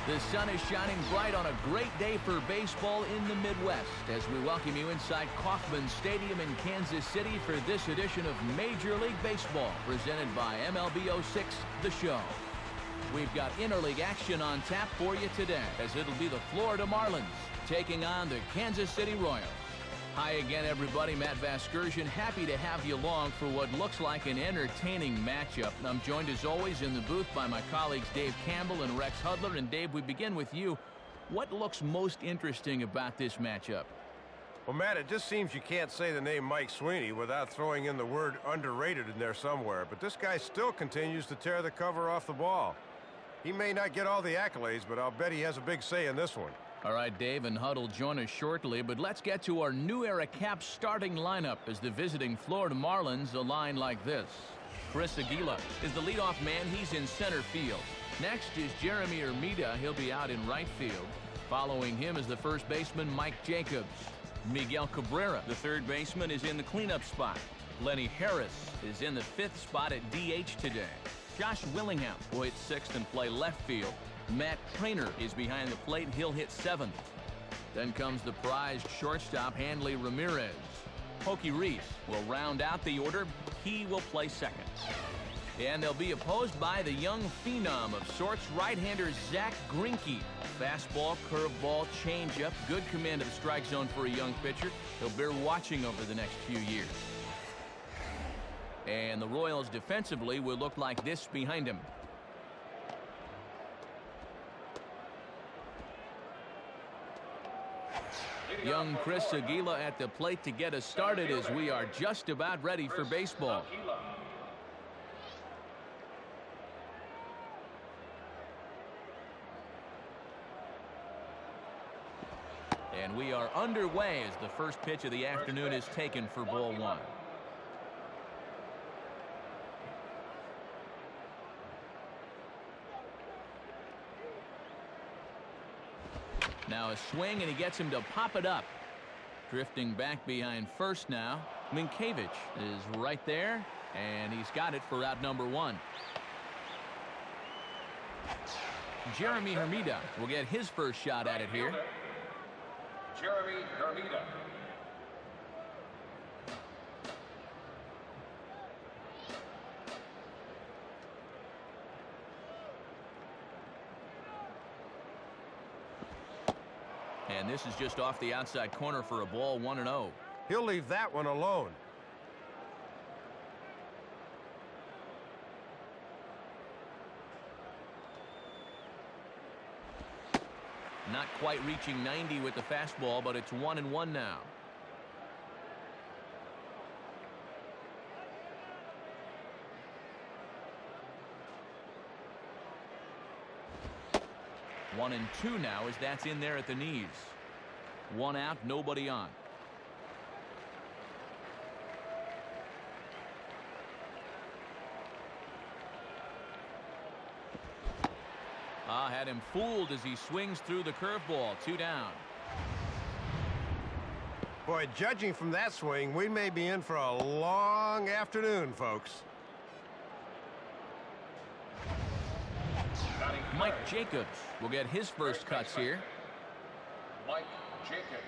The sun is shining bright on a great day for baseball in the Midwest as we welcome you inside Kauffman Stadium in Kansas City for this edition of Major League Baseball presented by MLB06, The Show. We've got interleague action on tap for you today as it'll be the Florida Marlins taking on the Kansas City Royals. Hi again, everybody. Matt Vasgersian, happy to have you along for what looks like an entertaining matchup. I'm joined as always in the booth by my colleagues Dave Campbell and Rex Hudler. And Dave, we begin with you. What looks most interesting about this matchup? Well, Matt, it just seems you can't say the name Mike Sweeney without throwing in the word underrated in there somewhere. But this guy still continues to tear the cover off the ball. He may not get all the accolades, but I'll bet he has a big say in this one. All right, Dave and Hud will join us shortly, but let's get to our new era Caps starting lineup as the visiting Florida Marlins align like this. Chris Aguila is the leadoff man. He's in center field. Next is Jeremy Hermida. He'll be out in right field. Following him is the first baseman Mike Jacobs. Miguel Cabrera, the third baseman, is in the cleanup spot. Lenny Harris is in the fifth spot at DH today. Josh Willingham will hit sixth and play left field. Matt Trainer is behind the plate. He'll hit seventh. Then comes the prized shortstop, Hanley Ramirez. Pokey Reese will round out the order. He will play second. And they'll be opposed by the young phenom of sorts, right-hander Zach Greinke. Fastball, curveball, changeup, good command of the strike zone for a young pitcher. He'll bear watching over the next few years. And the Royals defensively will look like this behind him. Young Chris Aguila at the plate to get us started as we are just about ready for baseball. And we are underway as the first pitch of the afternoon is taken for ball one. Now a swing, and he gets him to pop it up. Drifting back behind first now. Minkiewicz is right there, and he's got it for out number one. Jeremy Hermida will get his first shot at it here. Jeremy Hermida. And this is just off the outside corner for a ball, 1-0. He'll leave that one alone. Not quite reaching 90 with the fastball, but it's 1-1 now. One and two now as that's in there at the knees. One out, nobody on. Had him fooled as he swings through the curveball. 2 down. Boy, judging from that swing, we may be in for a long afternoon, folks. Mike Jacobs will get his first cuts here. Mike Jacobs.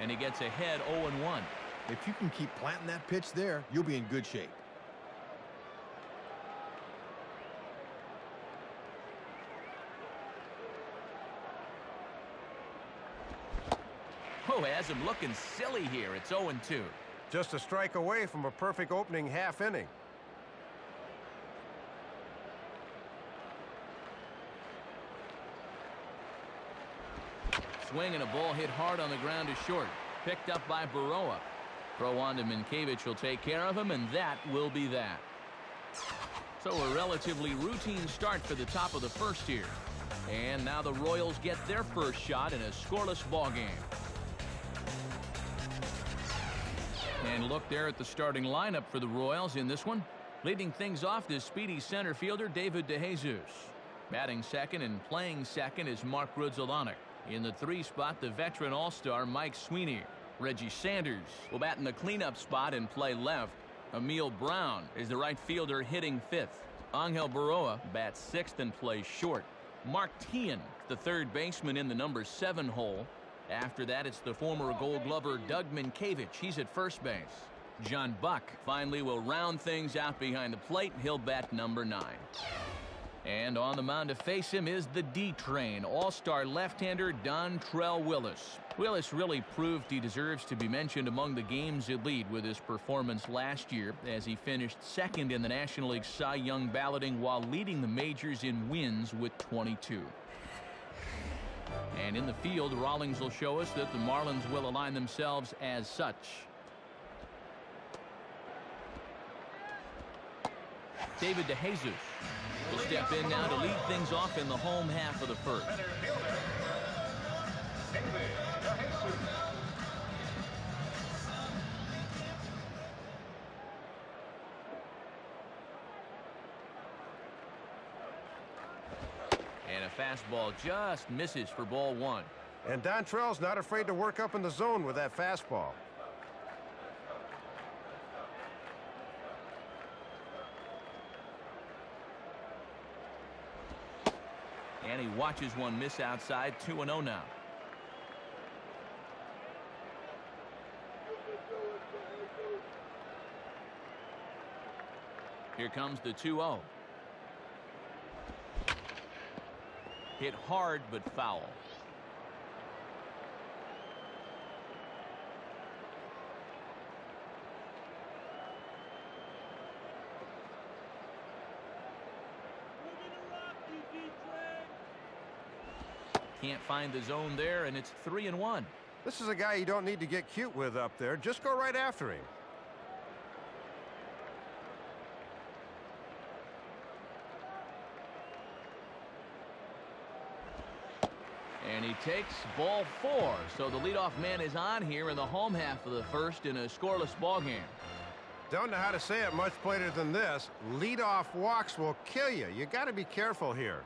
And he gets ahead 0-1. If you can keep planting that pitch there, you'll be in good shape. Oh, has him looking silly here. It's 0-2. Just a strike away from a perfect opening half inning. Swing and a ball hit hard on the ground to short. Picked up by Baroa. Throw on to Minkiewicz will take care of him, and that will be that. So a relatively routine start for the top of the first here. And now the Royals get their first shot in a scoreless ball game. And look there at the starting lineup for the Royals in this one. Leading things off, this speedy center fielder, David DeJesus. Batting second and playing second is Mark Grudzielanek. In the 3 spot, the veteran all-star Mike Sweeney. Reggie Sanders will bat in the cleanup spot and play left. Emil Brown is the right fielder hitting fifth. Angel Baroa bats sixth and plays short. Mark Teahan, the third baseman in the number 7 hole. After that, it's the former Gold Glover Doug Minkiewicz. He's at first base. John Buck finally will round things out behind the plate. He'll bat number 9. And on the mound to face him is the D-Train, all-star left-hander Dontrelle Willis. Willis really proved he deserves to be mentioned among the game's elite with his performance last year, as he finished second in the National League Cy Young balloting while leading the majors in wins with 22. And in the field, Rawlings will show us that the Marlins will align themselves as such. David DeJesus will step in now to lead things off in the home half of the first. And a fastball just misses for ball 1. And Dontrelle's not afraid to work up in the zone with that fastball. And he watches one miss outside. 2-0 now. Here comes the 2-0. Hit hard but foul. Can't find the zone there, and it's 3-1. This is a guy you don't need to get cute with up there. Just go right after him. And he takes ball 4. So the leadoff man is on here in the home half of the first in a scoreless ball game. Don't know how to say it much plainer than this. Leadoff walks will kill you. You got to be careful here.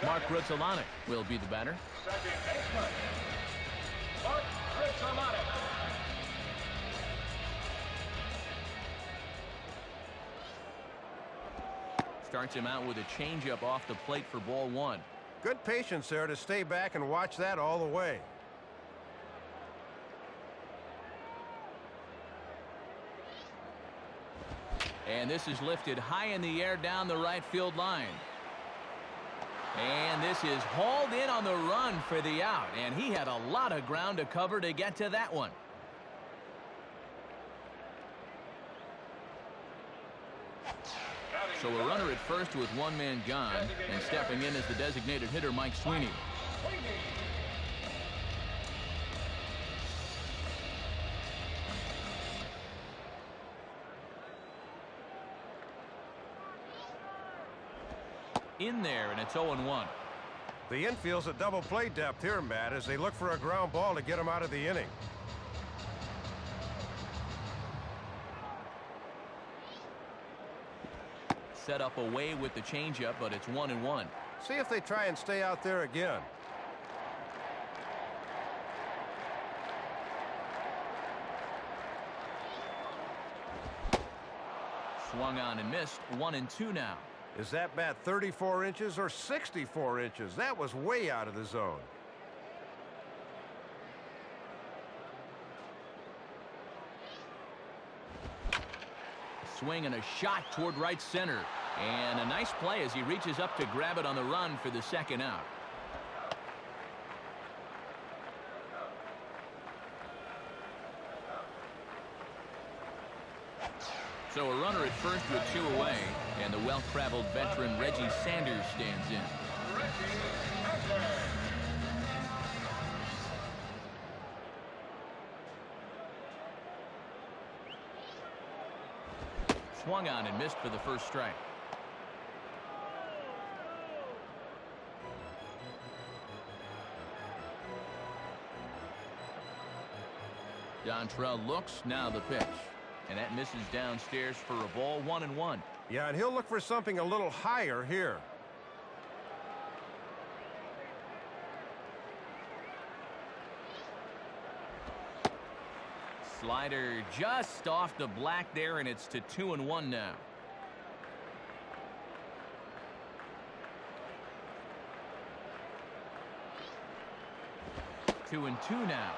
Mark Grudzielanek will be the batter. Second baseman, Mark Grudzielanek. Starts him out with a changeup off the plate for ball 1. Good patience there to stay back and watch that all the way. And this is lifted high in the air down the right field line. And this is hauled in on the run for the out. And he had a lot of ground to cover to get to that one. So a runner at first with one man gone, and stepping in is the designated hitter Mike Sweeney. In there, and it's 0-1. The infield's at double play depth here, Matt, as they look for a ground ball to get him out of the inning. Set up away with the changeup, but it's 1-1. See if they try and stay out there again. Swung on and missed. 1-2 now. Is that bat 34 inches or 64 inches? That was way out of the zone. Swing and a shot toward right center. And a nice play as he reaches up to grab it on the run for the second out. So a runner at first with 2 away, and the well-traveled veteran Reggie Sanders stands in. Swung on and missed for the first strike. Dontrelle looks, now the pitch. And that misses downstairs for a ball. 1-1. Yeah, and he'll look for something a little higher here. Slider just off the black there, and it's to 2-1 now. 2-2 now.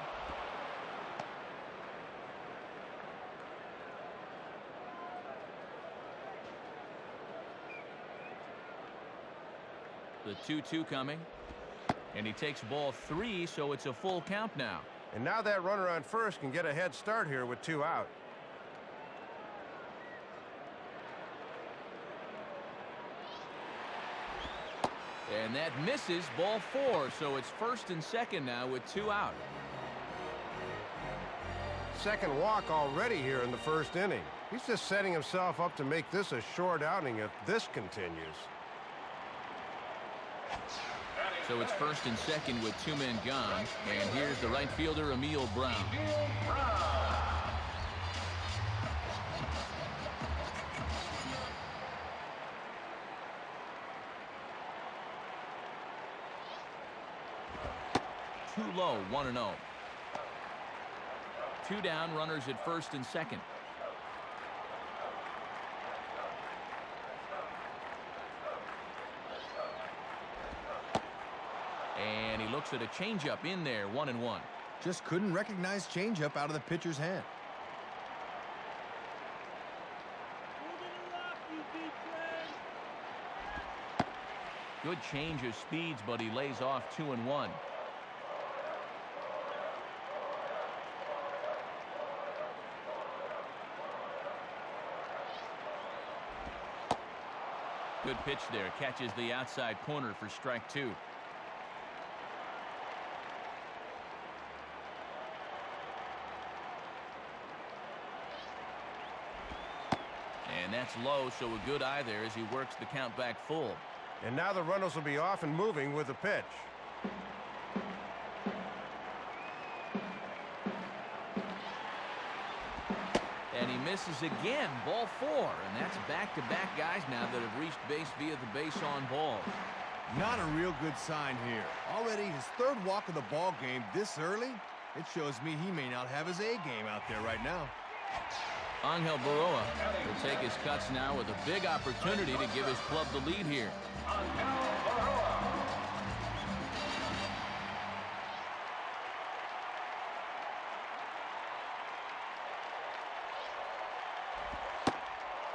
The 2-2 coming. And he takes ball 3, so it's a full count now. And now that runner on first can get a head start here with 2 out. And that misses, ball 4, so it's first and second now with 2 out. Second walk already here in the first inning. He's just setting himself up to make this a short outing if this continues. So it's first and second with 2 men gone. And here's the right fielder, Emil Brown. Too low, 1-0. 2 down, runners at first and second. And he looks at a changeup in there, 1-1. Just couldn't recognize changeup out of the pitcher's hand. Good change of speeds, but he lays off 2-1. Good pitch there, catches the outside corner for strike 2. And that's low, so a good eye there as he works the count back full. And now the runners will be off and moving with the pitch. And he misses again, ball 4. And that's back-to-back guys now that have reached base via the base on balls. Not a real good sign here. Already his 3rd walk of the ball game this early. It shows me he may not have his A game out there right now. Angel Baroa will take his cuts now with a big opportunity to give his club the lead here.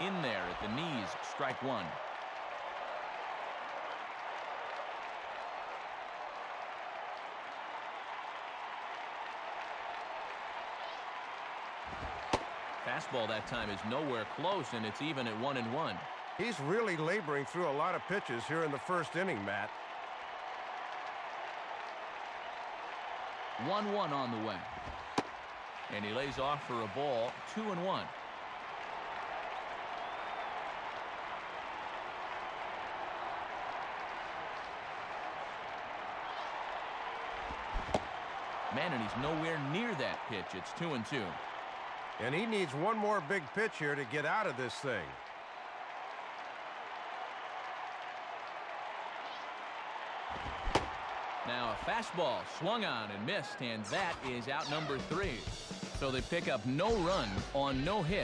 In there at the knees, strike 1. Fastball that time is nowhere close, and it's even at 1-1. He's really laboring through a lot of pitches here in the first inning, Matt. 1-1 on the way. And he lays off for a ball, 2-1. Man, and he's nowhere near that pitch. It's 2-2. And he needs one more big pitch here to get out of this thing. Now a fastball swung on and missed, and that is out number 3. So they pick up no run on no hit.